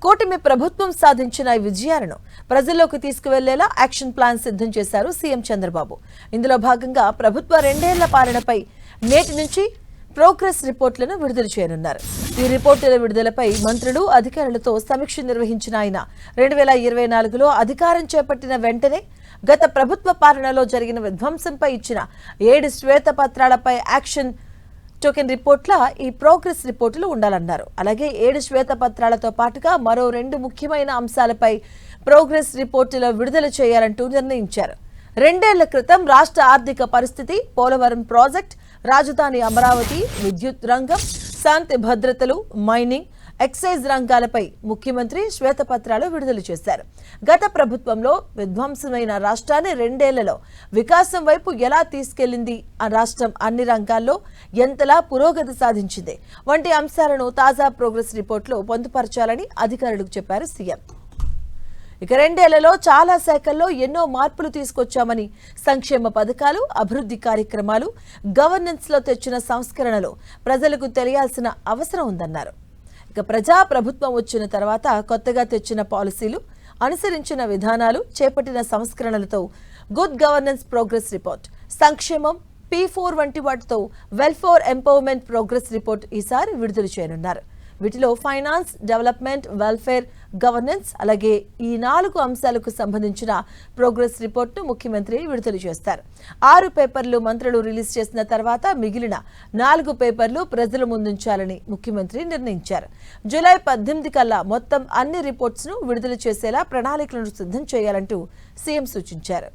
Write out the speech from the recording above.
కూటమి ప్రభుత్వం సాధించిన ఈ విజయాలను ప్రజల్లోకి తీసుకువెళ్లేలా యాక్షన్ ప్లాన్ సిద్ధం చేశారు సీఎం చంద్రబాబు. ఇందులో భాగంగా ప్రభుత్వ 2 ఏళ్ల పాలనపై నేటి నుంచి ప్రోగ్రెస్ రిపోర్టులను విడుదల చేయనున్నారు. ఈ రిపోర్టుల విడుదలపై మంత్రులు, అధికారులతో సమీక్ష నిర్వహించిన ఆయన 2024లో అధికారం చేపట్టిన వెంటనే గత ప్రభుత్వ పాలనలో జరిగిన విధ్వంసంపై ఇచ్చిన 7 శ్వేతపత్రాలపై యాక్షన్ టోకెన్ రిపోర్ట్ల ఈ ప్రోగ్రెస్ రిపోర్టులు ఉండాలన్నారు. అలాగే 7 శ్వేతపత్రాలతో పాటుగా మరో 2 ముఖ్యమైన అంశాలపై ప్రోగ్రెస్ రిపోర్టులు విడుదల చేయాలంటూ నిర్ణయించారు. 2 ఏళ్ల క్రితం రాష్ట్ర ఆర్థిక పరిస్థితి, పోలవరం ప్రాజెక్ట్, రాజధాని అమరావతి, విద్యుత్ రంగం, శాంతి భద్రతలు, మైనింగ్, ఎక్సైజ్ రంగాలపై ముఖ్యమంత్రి శ్వేతపత్రాలు విడుదల చేశారు. గత ప్రభుత్వంలో విధ్వంసమైన రాష్ట్రాన్ని 2 ఏళ్లలో వికాసం వైపు ఎలా తీసుకెళ్లింది, ఆ రాష్ట్రం అన్ని రంగాల్లో ఎంతలా పురోగతి సాధించింది వంటి అంశాలను తాజా ప్రోగ్రెస్ రిపోర్టులో పొందుపరచాలని అధికారులకు చెప్పారు సీఎం. ఇక 2 ఏళ్లలో చాలా శాఖల్లో ఎన్నో మార్పులు తీసుకొచ్చామని, సంక్షేమ పథకాలు, అభివృద్ధి కార్యక్రమాలు, గవర్నెన్స్ లో తెచ్చిన సంస్కరణలు ప్రజలకు తెలియాల్సిన అవసరం ఉందన్నారు. ఇక ప్రజా ప్రభుత్వం వచ్చిన తర్వాత కొత్తగా తెచ్చిన పాలసీలు, అనుసరించిన విధానాలు, చేపట్టిన సంస్కరణలతో గుడ్ గవర్నెన్స్ ప్రోగ్రెస్ రిపోర్ట్, సంక్షేమం, P4 వంటి వాటితో వెల్ఫేర్ ఎంపవర్మెంట్ ప్రోగ్రెస్ రిపోర్ట్ ఈసారి విడుదల చేయనున్నారు. వీటిలో ఫైనాన్స్, డెవలప్మెంట్, వెల్ఫేర్, గవర్నెన్స్ అలాగే ఈ 4 అంశాలకు సంబంధించిన ప్రోగ్రెస్ రిపోర్ట్ను ముఖ్యమంత్రి విడుదల చేస్తారు. 6 పేపర్లు మంత్రులు రిలీజ్ చేసిన తర్వాత మిగిలిన 4 పేపర్లు ప్రజల ముందుంచాలని ముఖ్యమంత్రి నిర్ణయించారు. జూలై 18 కల్లా మొత్తం అన్ని రిపోర్ట్స్ ను విడుదల చేసేలా ప్రణాళికలను సిద్ధం చేయాలంటూ సీఎం సూచించారు.